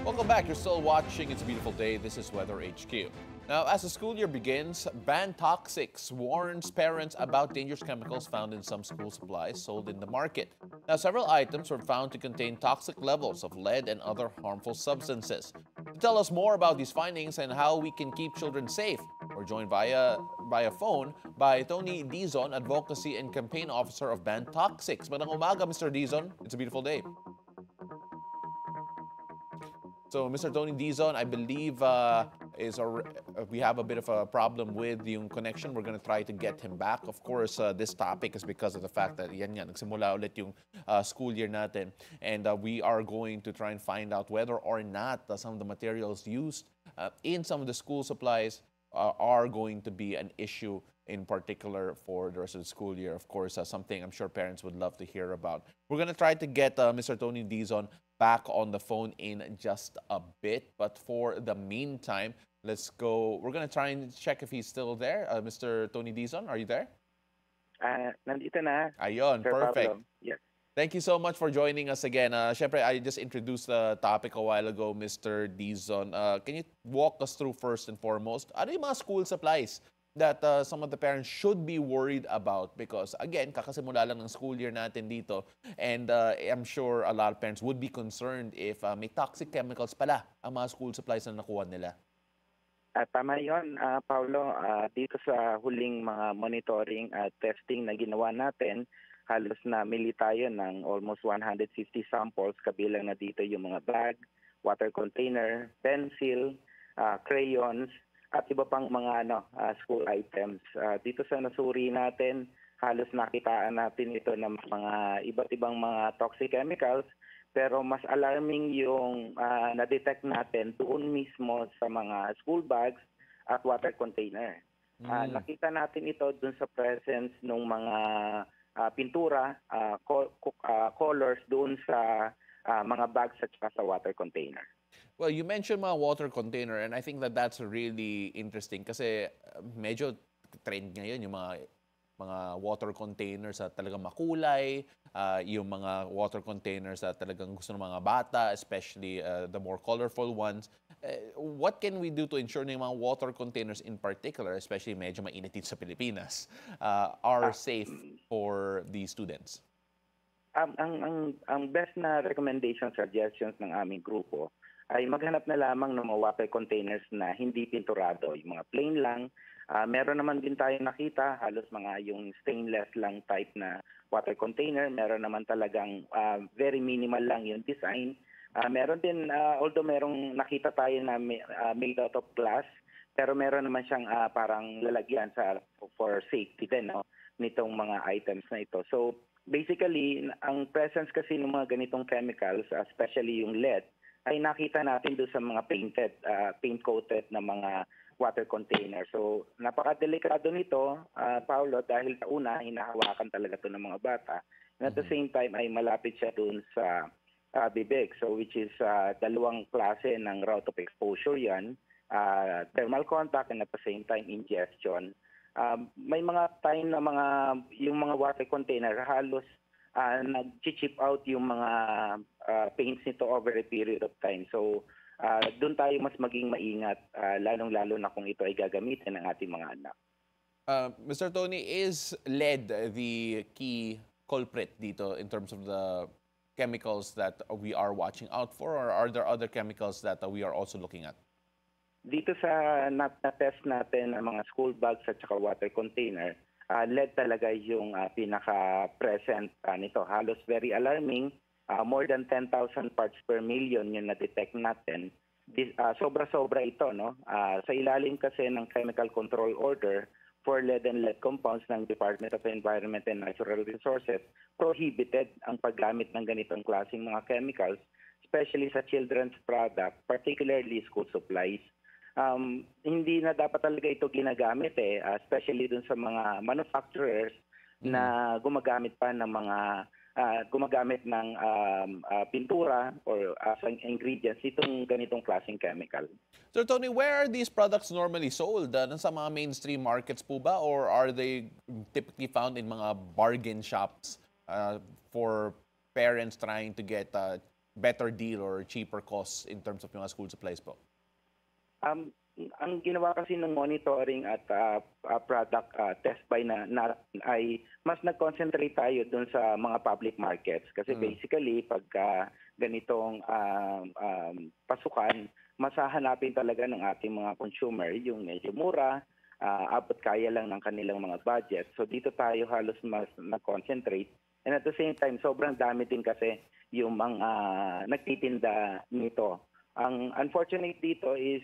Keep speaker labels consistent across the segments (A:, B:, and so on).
A: Welcome back. You're still watching It's a Beautiful Day. This is Weather HQ. Now, as the school year begins, Ban Toxics warns parents about dangerous chemicals found in some school supplies sold in the market. Now, several items were found to contain toxic levels of lead and other harmful substances. To tell us more about these findings and how we can keep children safe, we're joined via phone by Tony Dizon, Advocacy and Campaign Officer of Ban Toxics. Magandang umaga, Mr. Dizon. It's a beautiful day. So, Mr. Tony Dizon, I believe we have a bit of a problem with yung connection. We're going to try to get him back. Of course, this topic is because of the fact that nagsimula ulit yung school year natin. And we are going to try and find out whether or not some of the materials used in some of the school supplies are going to be an issue in particular for the rest of the school year. Of course, something I'm sure parents would love to hear about. We're going to try to get Mr. Tony Dizon back on the phone in just a bit. But for the meantime, let's go. We're going to try and check if he's still there. Mr. Tony Dizon, are you there?
B: Nandito na.
A: Ayun,
B: Sir
A: perfect.
B: Pablo. Yes.
A: Thank you so much for joining us again. Syempre, I just introduced the topic a while ago, Mr. Dizon. Can you walk us through first and foremost, ano yung mga school supplies that some of the parents should be worried about? Because again, kakasimula lang ng school year natin dito, and I'm sure a lot of parents would be concerned if may toxic chemicals pala ang mga school supplies na nakuha nila.
B: Tama yun, Paulo. Dito sa huling mga monitoring at testing na ginawa natin, halos na mili tayo ng almost 150 samples, kabilang na dito yung mga bag, water container, pencil, crayons, at iba pang mga school items. Dito sa nasuri natin, halos nakitaan natin ito ng mga iba't ibang mga toxic chemicals, pero mas alarming yung na-detect natin doon mismo sa mga school bags at water container. Nakita natin ito doon sa presence ng mga pintura, colors doon sa mga bags at sa water container.
A: Well, you mentioned mga water container, and I think that that's really interesting kasi medyo trend ngayon yung mga water containers na talagang makulay, yung mga water containers na talagang gusto ng mga bata, especially the more colorful ones. What can we do to ensure na yung mga water containers in particular, especially medyo mainit dito sa Pilipinas, are safe for the students?
B: Ang best na recommendation suggestions ng aming grupo ay maghanap na lamang ng mga water containers na hindi pinturado, yung mga plain lang. Meron naman din tayo nakita, halos mga yung stainless lang type na water container. Meron naman talagang very minimal lang yung design. Meron din, although merong nakita tayo na made out of glass, pero meron naman siyang parang lalagyan for safety din, no, nitong mga items na ito. So basically, ang presence kasi ng mga ganitong chemicals, especially yung lead, ay nakita natin doon sa mga paint-coated na mga water container. So, napakadelikado nito, Paulo, dahil sa una, hinahawakan talaga ito ng mga bata. And at the same time, ay malapit siya doon sa bibig. So, which is dalawang klase ng route of exposure yan. Thermal contact and at the same time, ingestion. May mga time na yung mga water container halos nag-chip out yung mga paints nito over a period of time. So, doon tayo mas maging maingat, lalong-lalo na kung ito ay gagamitin ng ating mga anak.
A: Mr. Tony, is lead the key culprit dito in terms of the chemicals that we are watching out for, or are there other chemicals that we are also looking at?
B: Dito sa na-test natin ang mga school bags at saka water container, lead talaga yung pinaka-present nito. Halos very alarming. More than 10,000 parts per million yung na-detect natin. Sobra-sobra ito, no? Sa ilalim kasi ng Chemical Control Order for lead and lead compounds ng Department of Environment and Natural Resources, prohibited ang paggamit ng ganitong klaseng mga chemicals, especially sa children's product, particularly school supplies. Hindi na dapat talaga ito ginagamit especially dun sa mga manufacturers na gumagamit pa ng mga pintura or as ingredients itong ganitong klaseng chemical.
A: So Tony, where are these products normally sold? Sa mga mainstream markets po ba, or are they typically found in mga bargain shops for parents trying to get better deal or cheaper costs in terms of mga school supplies po?
B: Ang ginawa kasi ng monitoring at product test by natin ay mas nag-concentrate tayo dun sa mga public markets. Kasi basically, pagka ganitong pasukan, mas hahanapin talaga ng ating mga consumer yung medyo mura, abot kaya lang ng kanilang mga budget. So dito tayo halos mas nag-concentrate. And at the same time, sobrang dami din kasi yung mga nagtitinda nito. Ang unfortunate dito is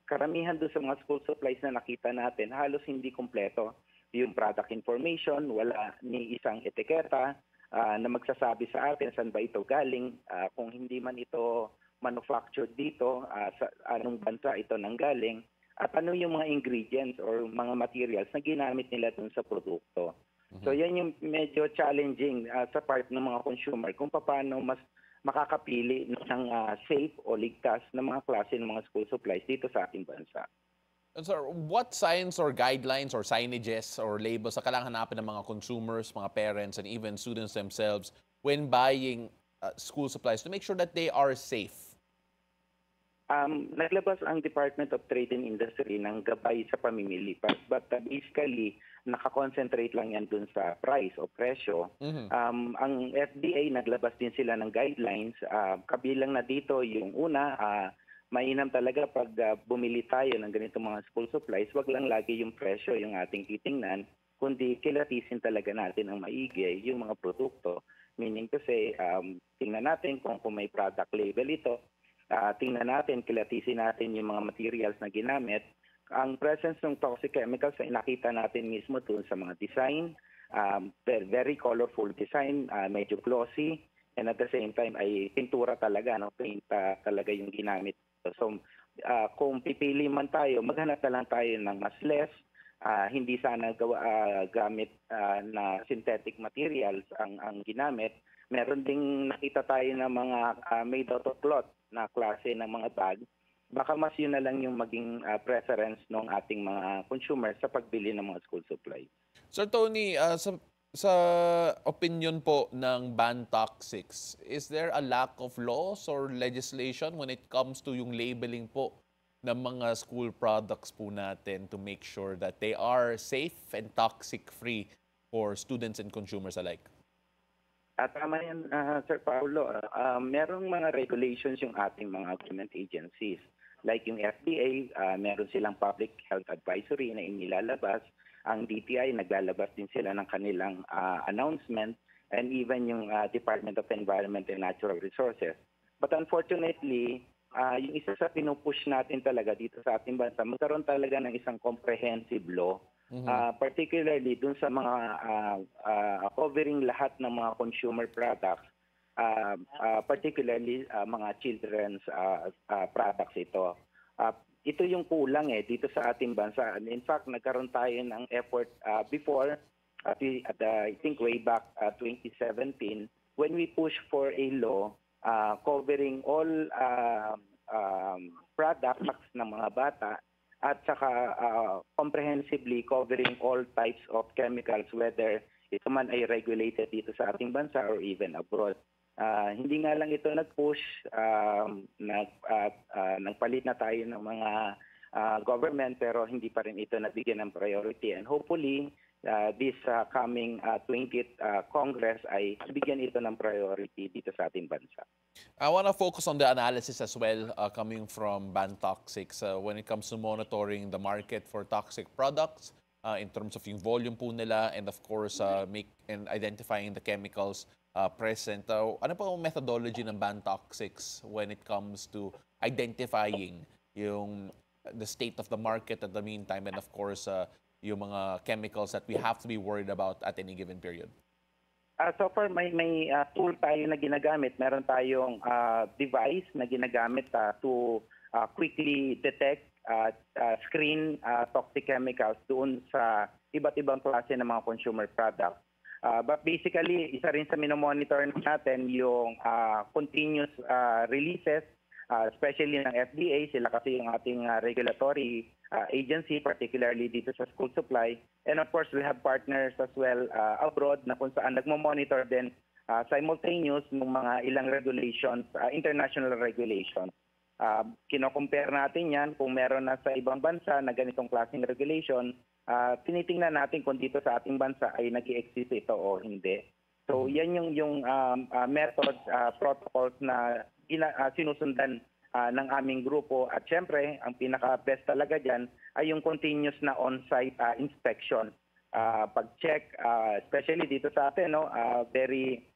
B: karamihan doon sa mga school supplies na nakita natin, halos hindi kumpleto yung product information, wala ni isang etiketa na magsasabi sa atin saan ba ito galing, kung hindi man ito manufactured dito, sa anong bansa ito nanggaling, at ano yung mga ingredients or mga materials na ginamit nila dun sa produkto. So yan yung medyo challenging sa part ng mga consumer kung paano mas makakapili ng safe o ligtas na mga klase ng mga school supplies dito sa ating bansa.
A: And sir, what signs or guidelines or signages or labels na kailangan hanapin ng mga consumers, mga parents, and even students themselves when buying school supplies to make sure that they are safe?
B: Naglabas ang Department of Trade and Industry ng gabay sa pamimili. But basically, nakakonsentrate lang yan dun sa price o presyo. Ang FDA, naglabas din sila ng guidelines. Kabilang na dito yung una, mainam talaga pag bumili tayo ng ganitong mga school supplies, wag lang lagi yung presyo yung ating titingnan, kundi kilatisin talaga natin ang maigi yung mga produkto. Meaning kasi, tingnan natin kung may product label ito, tingnan natin, kilatisin natin yung mga materials na ginamit. Ang presence ng toxic chemicals ay nakita natin mismo doon sa mga design, very colorful design, medyo glossy, and at the same time ay pintura talaga, no? Paint talaga yung ginamit. So kung pipili man tayo, maghanap na lang tayo ng mas less, hindi sana gamit na synthetic materials ang ginamit. Meron ding nakita tayo ng mga made out of cloth na klase ng mga bag. Baka mas yun na lang yung maging preference ng ating mga consumers sa pagbili ng mga school supplies.
A: Sir Tony, sa opinion po ng Ban Toxics, is there a lack of laws or legislation when it comes to yung labeling po ng mga school products po natin to make sure that they are safe and toxic-free for students and consumers alike?
B: Tama yan, Sir Paulo. Merong mga regulations yung ating mga government agencies. Like yung FDA, meron silang public health advisory na inilalabas. Ang DTI, naglalabas din sila ng kanilang announcement, and even yung Department of Environment and Natural Resources. But unfortunately, yung isa sa pinupush natin talaga dito sa ating bansa, magkaroon talaga ng isang comprehensive law, particularly dun sa mga covering lahat ng mga consumer products, particularly mga children's products ito. Ito yung kulang dito sa ating bansa. And in fact, nagkaroon tayo ng effort before, I think way back 2017, when we push for a law covering all products ng mga bata, at saka comprehensively covering all types of chemicals, whether ito man ay regulated dito sa ating bansa or even abroad. Hindi nga lang ito nag-push, nagpalit na tayo ng mga government, pero hindi pa rin ito nabigyan ng priority. And hopefully, this coming 20th Congress ay bigyan ito ng priority dito sa ating bansa.
A: I want to focus on the analysis as well coming from Ban Toxics when it comes to monitoring the market for toxic products in terms of yung volume po nila, and of course identifying the chemicals present. Ano po ang methodology ng Ban Toxics when it comes to identifying the state of the market at the meantime, and of course yung mga chemicals that we have to be worried about at any given period?
B: So far, may tool tayo na ginagamit. Meron tayong device na ginagamit to quickly detect, screen toxic chemicals doon sa iba't ibang klase ng mga consumer products. But basically, isa rin sa minomonitor natin yung continuous releases, especially ng FDA. Sila kasi yung ating regulatory agency, particularly dito sa school supply. And of course, we have partners as well abroad na kung saan nagmo-monitor din simultaneous ng mga ilang regulations, international regulations. Kino-compare natin yan kung meron na sa ibang bansa na ganitong klaseng regulation, tinitingnan natin kung dito sa ating bansa ay nag-i-exist ito o hindi. So yan yung methods, protocols na sinusundan ng aming grupo. At syempre, ang pinaka-best talaga dyan ay yung continuous na on-site inspection. Pag-check, especially dito sa atin, no, very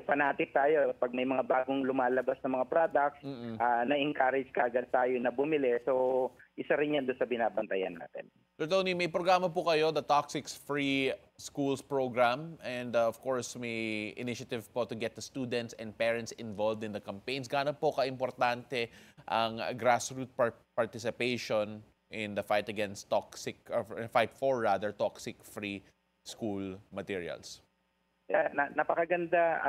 B: fanatic tayo pag may mga bagong lumalabas na mga products, na-encourage kaagad tayo na bumili. So, isa rin yan doon sa binabantayan natin.
A: Sir Tony, may programa po kayo, the Toxics Free Schools Program, and of course, may initiative po to get the students and parents involved in the campaigns. Gaano po ka-importante ang grassroots participation in the fight against fight for toxic free school materials?
B: Yeah, napakaganda,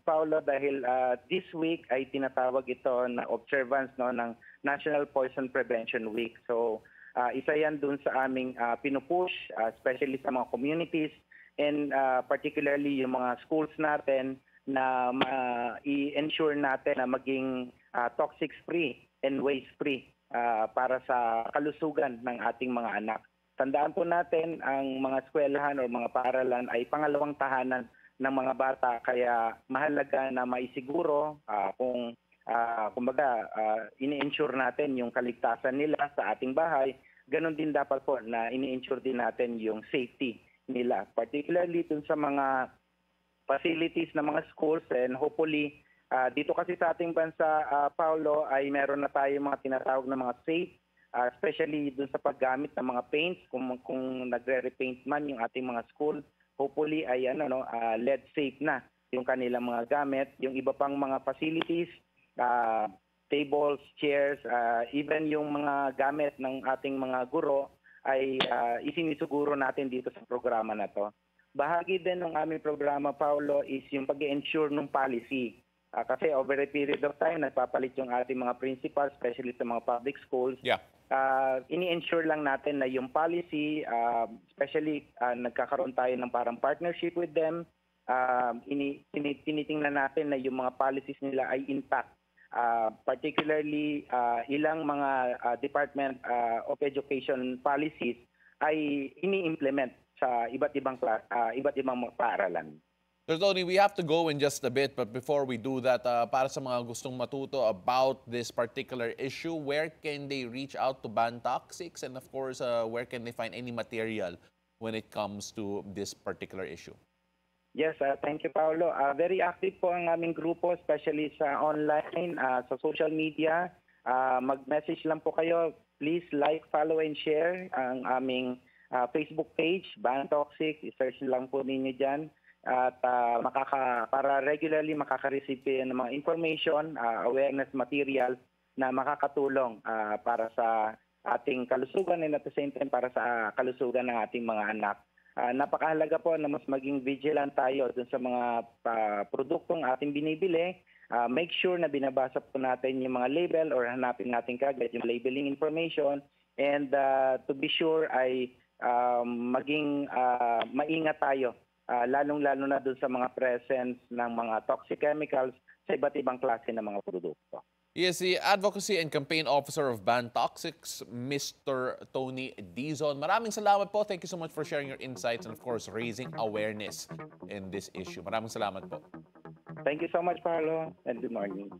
B: Paolo, dahil this week ay tinatawag ito na observance, no, ng National Poison Prevention Week. So, isa yan dun sa aming pinupush, especially sa mga communities and particularly yung mga schools natin na i-ensure natin na maging toxic-free and waste-free para sa kalusugan ng ating mga anak. Tandaan po natin, ang mga eskwelahan o mga paaralan ay pangalawang tahanan ng mga bata, kaya mahalaga na maisiguro kung ini-ensure natin yung kaligtasan nila sa ating bahay. Ganon din dapat po na ini-ensure din natin yung safety nila, particularly dun sa mga facilities ng mga schools, and hopefully dito kasi sa ating bansa, Paolo, ay meron na tayo mga tinatawag na mga safe, especially dun sa paggamit ng mga paints, kung nagre-repaint man yung ating mga school, hopefully ay lead safe na yung kanilang mga gamit. Yung iba pang mga facilities, tables, chairs, even yung mga gamit ng ating mga guro ay isinisiguro natin dito sa programa na to. Bahagi din ng aming programa, Paolo, is yung pag-ensure ng policy. Kasi over a period of time, nagpapalit yung ating mga principals, especially sa mga public schools.
A: Yeah.
B: Ini-ensure lang natin na yung policy, especially nagkakaroon tayo ng parang partnership with them, tinitingnan natin na yung mga policies nila ay intact. Particularly, ilang mga Department of Education policies ay ini-implement sa iba't ibang paaralan.
A: Sir Tony, we have to go in just a bit, but before we do that, para sa mga gustong matuto about this particular issue, where can they reach out to Ban Toxics? And of course, where can they find any material when it comes to this particular issue?
B: Yes, thank you, Paolo. Very active po ang aming grupo, especially sa online, sa social media. Mag-message lang po kayo. Please like, follow, and share ang aming Facebook page, Ban Toxics. I-search lang po ninyo dyan. At para regularly makaka-receive ng mga information, awareness material na makakatulong para sa ating kalusugan and at the same time para sa kalusugan ng ating mga anak. Napakahalaga po na mas maging vigilant tayo dun sa mga produktong ating binibili. Make sure na binabasa po natin yung mga label or hanapin natin kagad yung labeling information, and to be sure ay maging maingat tayo. Lalong-lalo na doon sa mga presence ng mga toxic chemicals sa iba't ibang klase ng mga produkto.
A: He is the Advocacy and Campaign Officer of Ban Toxics, Mr. Tony Dizon. Maraming salamat po. Thank you so much for sharing your insights and of course raising awareness in this issue. Maraming salamat po.
B: Thank you so much, Paolo, and good morning.